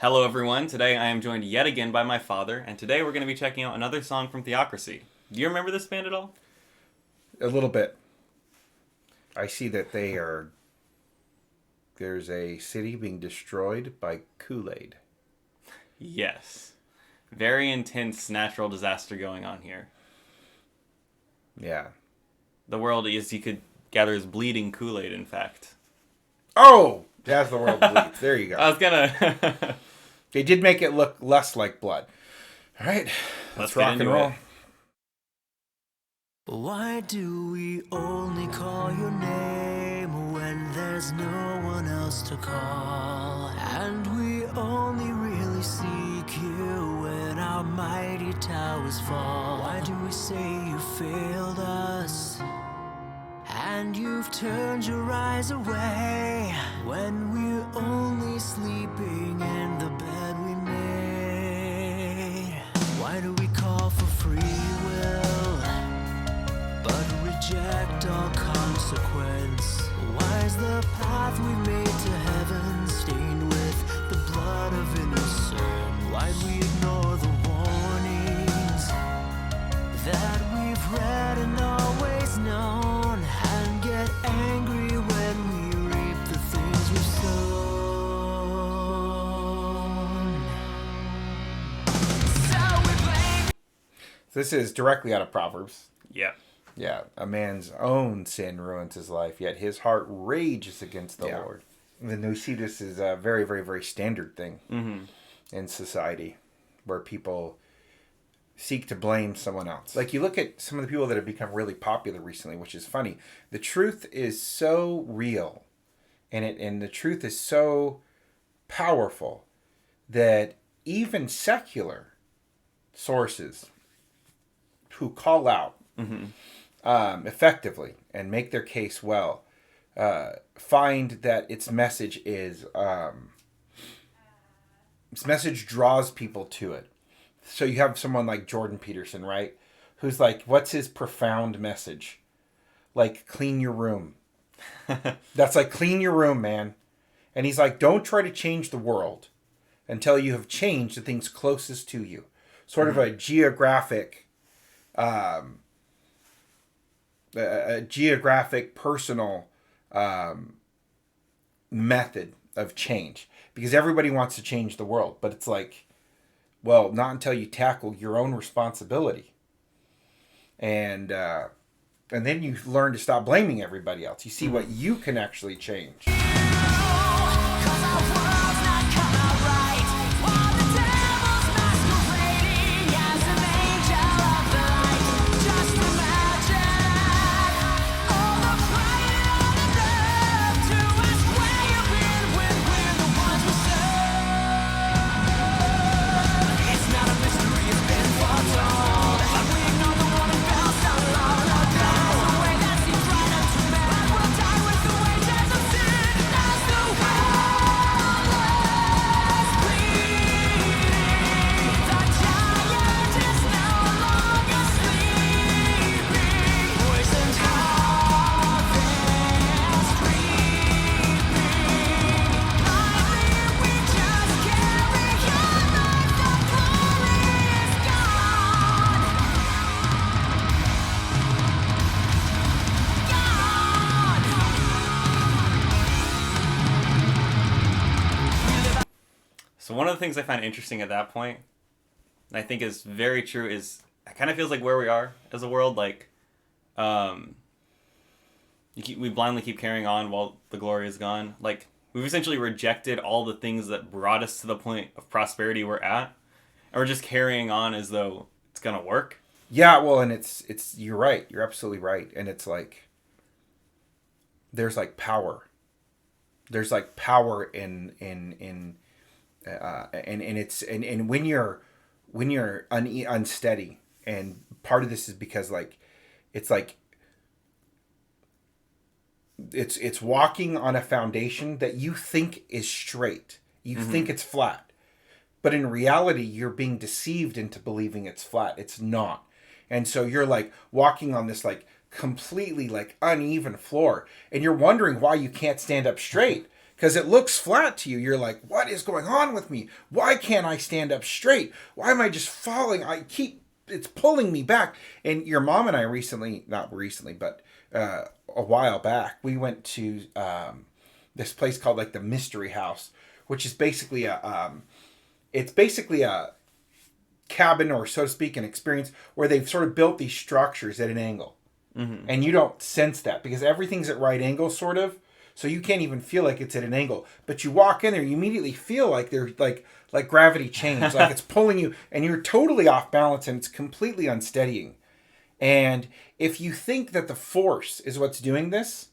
Hello, everyone. Today I am joined yet again by my father, and today we're going to be checking out another song from Theocracy. Do you remember this band at all? A little bit. I see that there's a city being destroyed by Kool-Aid. Yes. Very intense natural disaster going on here. Yeah. The world, as you could gather, is bleeding Kool-Aid, in fact. Oh! As the world bleeds. There you go. I was gonna... They did make it look less like blood. All right. Let's get rock into and roll. it. Why do we only call your name when there's no one else to call? And we only really seek you when our mighty towers fall. Why do we say you failed us and you've turned your eyes away when we're only sleeping in the bed we made? Why do we call for free will but reject all consequence? Why is the path we made to heaven stained with the blood of innocent? Why'd we ignore the warnings that we've read and always known, and get angry when we reap the things we've sown? So we blame. This is directly out of Proverbs. Yeah. Yeah. A man's own sin ruins his life, yet his heart rages against the Lord. And we see this is a very, very, very standard thing in society where people seek to blame someone else. Like, you look at some of the people that have become really popular recently, which is funny. The truth is so real, and the truth is so powerful that even secular sources who call out effectively and make their case well find that its message draws people to it. So you have someone like Jordan Peterson, right? Who's like, what's his profound message? Like, clean your room. That's like, clean your room, man. And he's like, don't try to change the world until you have changed the things closest to you. Sort of a geographic, personal method of change. Because everybody wants to change the world. But it's like, well, not until you tackle your own responsibility. And then you learn to stop blaming everybody else. You see what you can actually change. So one of the things I find interesting at that point, and I think is very true, is it kind of feels like where we are as a world. Like, we blindly keep carrying on while the glory is gone. Like, we've essentially rejected all the things that brought us to the point of prosperity we're at, and we're just carrying on as though it's gonna work. Yeah, well, and it's you're right. You're absolutely right. And it's like, there's like power. There's like power in when you're unsteady, and part of this is because like it's walking on a foundation that you think is straight. You think it's flat. But in reality, you're being deceived into believing it's flat. It's not. And so you're like walking on this like completely like uneven floor, and you're wondering why you can't stand up straight. Because it looks flat to you. You're like, what is going on with me? Why can't I stand up straight? Why am I just falling? It's pulling me back. And your mom and I not recently, but a while back, we went to this place called like the Mystery House, which is basically a cabin, or so to speak, an experience where they've sort of built these structures at an angle. Mm-hmm. And you don't sense that because everything's at right angles, sort of. So you can't even feel like it's at an angle. But you walk in there, you immediately feel like they're like gravity chains, like it's pulling you, and you're totally off balance, and it's completely unsteadying. And if you think that the force is what's doing this,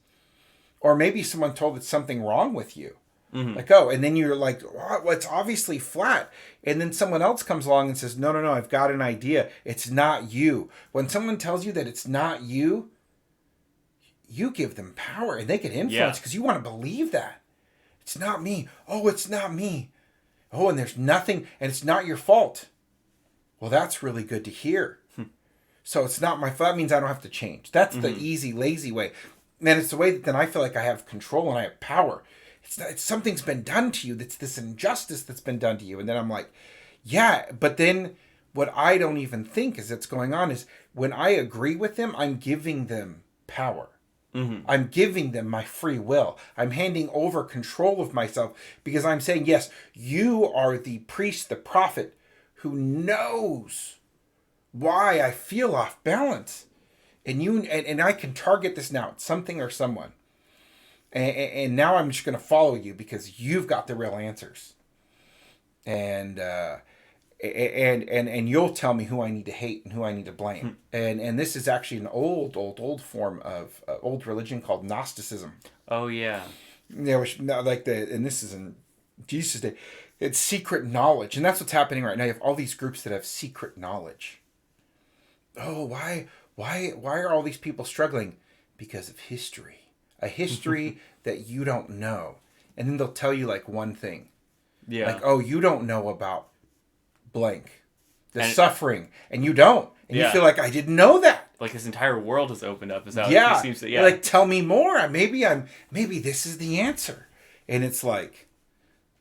or maybe someone told it's something wrong with you, mm-hmm. like, oh, and then you're like, oh, well, it's obviously flat. And then someone else comes along and says, no, I've got an idea. It's not you. When someone tells you that it's not you, you give them power, and they get influence because you want to believe that. It's not me. Oh, it's not me. Oh, and there's nothing, and it's not your fault. Well, that's really good to hear. So it's not my fault. That means I don't have to change. That's the easy, lazy way. And it's the way that then I feel like I have control and I have power. It's something's been done to you. That's this injustice that's been done to you. And then I'm like, yeah. But then what I don't even think is that's going on is when I agree with them, I'm giving them power. Mm-hmm. I'm giving them my free will. I'm handing over control of myself because I'm saying, yes, you are the priest, the prophet who knows why I feel off balance. And I can target this now at something or someone. And now I'm just going to follow you because you've got the real answers. And you'll tell me who I need to hate and who I need to blame. And this is actually an old form of old religion called Gnosticism. Oh yeah. Yeah, and this is in Jesus' day. It's secret knowledge, and that's what's happening right now. You have all these groups that have secret knowledge. Oh, why are all these people struggling? Because of history. A history that you don't know. And then they'll tell you like one thing. Yeah. Like, oh, you don't know about blank. Suffering. And you don't. And you feel like, I didn't know that. Like his entire world has opened up. Is that what it seems to, like, tell me more. Maybe this is the answer. And it's like,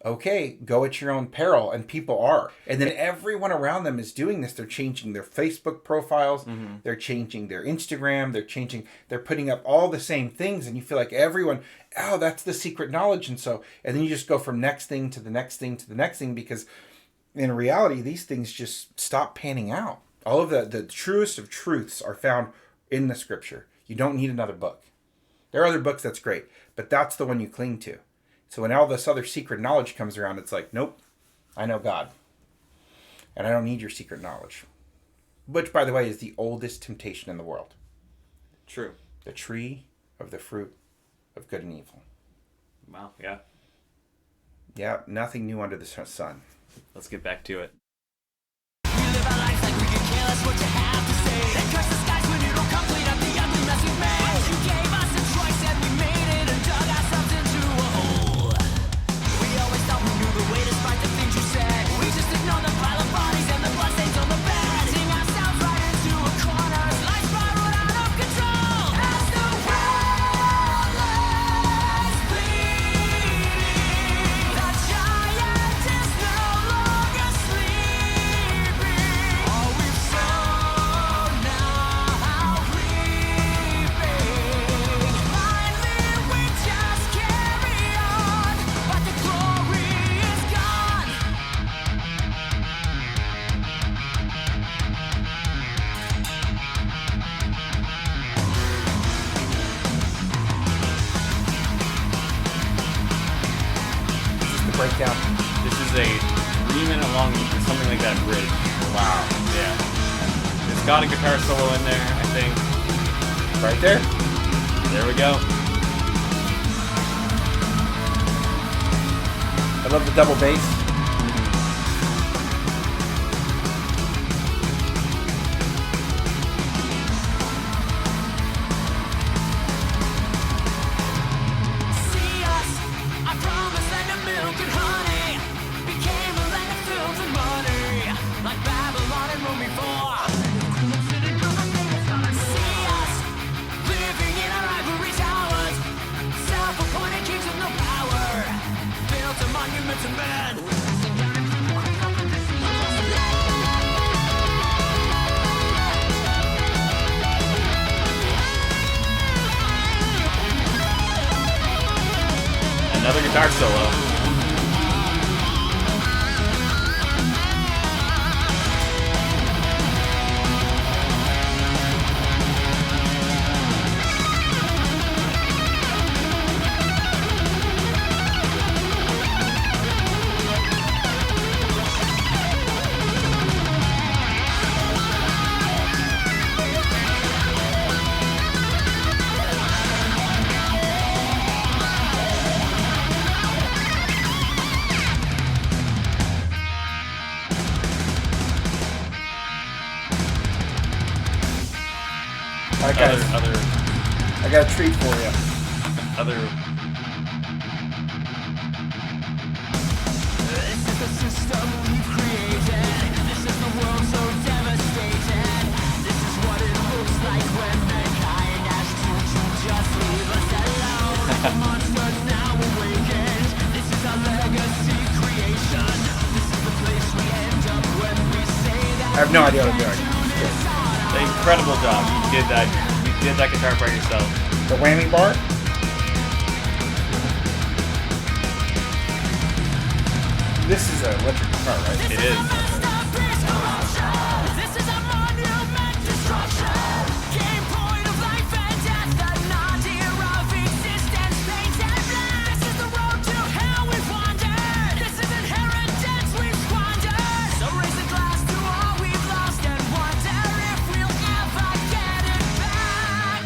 okay, go at your own peril, and people are. And then everyone around them is doing this. They're changing their Facebook profiles. Mm-hmm. They're changing their Instagram. They're putting up all the same things, and you feel like everyone, oh, that's the secret knowledge. And then you just go from next thing to the next thing to the next thing, because in reality, these things just stop panning out. All of the truest of truths are found in the scripture. You don't need another book. There are other books, that's great, but that's the one you cling to. So when all this other secret knowledge comes around, it's like, nope, I know God. And I don't need your secret knowledge. Which, by the way, is the oldest temptation in the world. True. The tree of the fruit of good and evil. Wow, yeah. Yeah, nothing new under the sun. Let's get back to it. We live our lives like we could care less what you have to say. Then curse the skies when you don't come clean up the ugly mess we've made. You gave us a choice and we made it and dug ourselves into a hole. We always thought we knew the way despite the things you said. We just ignored the pile of bodies and the bloodstains on the bed. Sing ourselves right into a corner. Life spiraled out of control. As the world lies bleeding, the giant is no longer sleeping. All we've sown now reaping. Blindly we just carry on, but the glory is gone. Just the breakdown. This is a 3-minute long, or something like that, bridge. Wow. Yeah. It's got a guitar solo in there, I think. Right there? There we go. I love the double bass. See us, I promise land of milk and honey became a land of filth and money, like Babylon and Rome before. See us, living in our ivory towers, self-appointed kings with no power. solo. Alright, guys. I got a treat for you. Other. This is the system we've created. This is the world so devastated. This is what it looks like when mankind has to just leave us alone. The monster now awakens. This is our legacy creation. This is the place we end up when we say that. I have no idea what I'm doing. Incredible job. You did that. You did that guitar part yourself. The whammy bar? This is an electric guitar, right? It is. This is a monument destruction. Game point of life and death. The nadir of existence. Pains and blood. This is the road to hell we've wandered. This is inheritance we've squandered. So raise a glass to all we've lost and wonder if we'll ever get it back.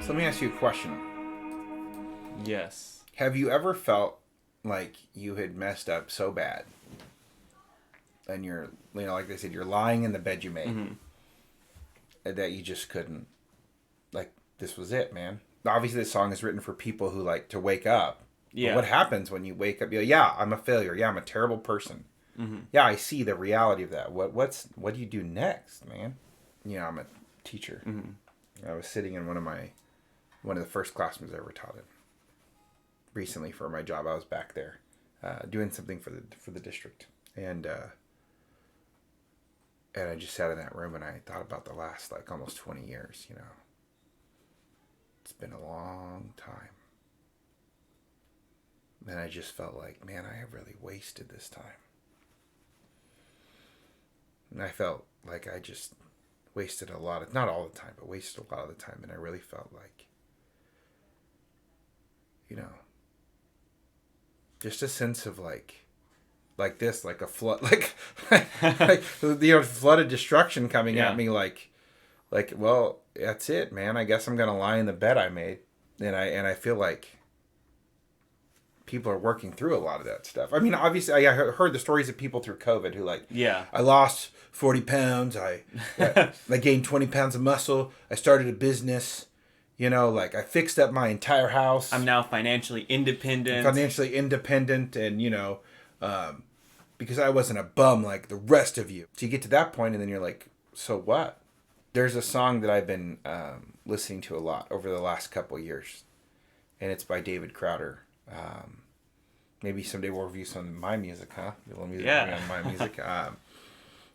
So let me ask you a question. Yes. Have you ever felt like you had messed up so bad, and you're, you know, like they said, you're lying in the bed you made, that you just couldn't, like, this was it, man? Obviously, this song is written for people who like to wake up. Yeah. But what happens when you wake up? You're like, yeah, I'm a failure. Yeah, I'm a terrible person. Yeah, I see the reality of that. What do you do next, man? You know, I'm a teacher. I was sitting in one of the first classrooms I ever taught in. Recently, for my job, I was back there doing something for the district, and I just sat in that room and I thought about the last like almost 20 years. You know, it's been a long time, and I just felt like, man, I have really wasted this time, and I felt like I just wasted a lot of, not all the time, but wasted a lot of the time, and I really felt like, you know, just a sense of like like this, like a flood, like flood of destruction coming at me, like, well, that's it, man. I guess I'm gonna lie in the bed I made, and I feel like people are working through a lot of that stuff. I mean, obviously, I heard the stories of people through COVID who I lost 40 pounds, I gained 20 pounds of muscle, I started a business. I fixed up my entire house. I'm now financially independent. And, because I wasn't a bum like the rest of you. So you get to that point, and then you're like, so what? There's a song that I've been listening to a lot over the last couple of years, and it's by David Crowder. Maybe someday we'll review some of my music, huh? A little music on my music. And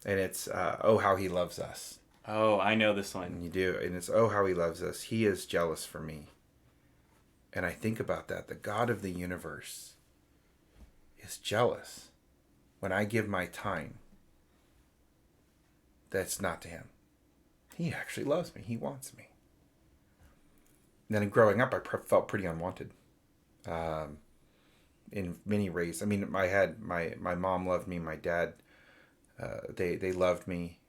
it's Oh, How He Loves Us. Oh, I know this one. And you do. And it's, oh, how he loves us. He is jealous for me. And I think about that. The God of the universe is jealous when I give my time. That's not to him. He actually loves me. He wants me. And then growing up, I felt pretty unwanted. In many ways. I mean, my mom loved me. My dad, they loved me.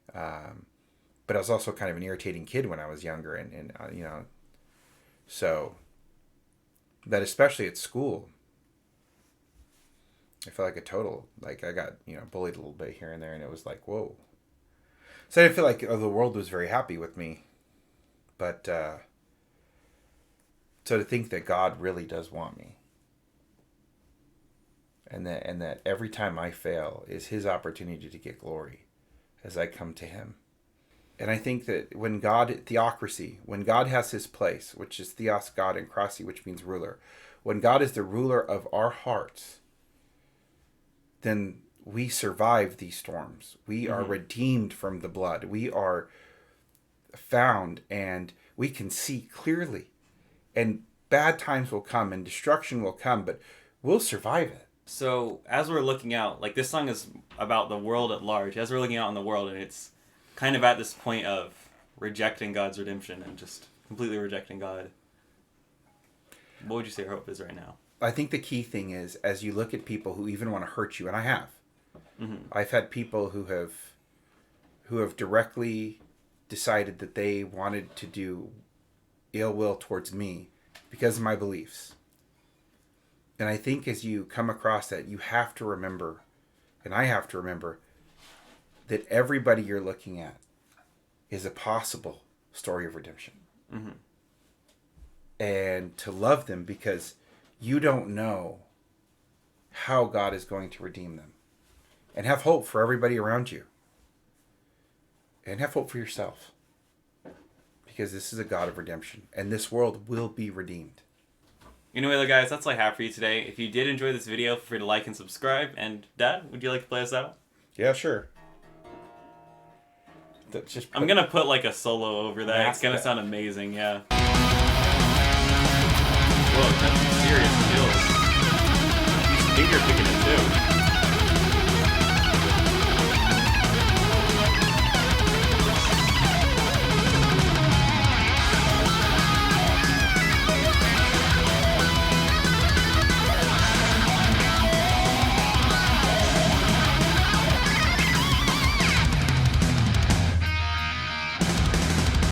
But I was also kind of an irritating kid when I was younger, and so that especially at school, I felt like I got, bullied a little bit here and there, and it was like, whoa. So I didn't feel like the world was very happy with me, but so to think that God really does want me, and that every time I fail is his opportunity to get glory as I come to him. And I think that when Theocracy, when God has his place, which is Theos, God, and Krasi, which means ruler, when God is the ruler of our hearts, then we survive these storms. We are redeemed from the blood. We are found, and we can see clearly. And bad times will come, and destruction will come, but we'll survive it. So as we're looking out, like this song is about the world at large. As we're looking out in the world, and it's kind of at this point of rejecting God's redemption and just completely rejecting God. What would you say our hope is right now? I think the key thing is, as you look at people who even want to hurt you, and I have. I've had people who have directly decided that they wanted to do ill will towards me because of my beliefs. And I think as you come across that, you have to remember, and I have to remember, that everybody you're looking at is a possible story of redemption. And to love them because you don't know how God is going to redeem them. And have hope for everybody around you. And have hope for yourself. Because this is a God of redemption. And this world will be redeemed. Anyway, guys, that's all I have for you today. If you did enjoy this video, feel free to like and subscribe. And Dad, would you like to play us out? Yeah, sure. I'm going to put like a solo over that. It's going to sound amazing, yeah. Whoa, that's some serious skills. He's finger picking it too.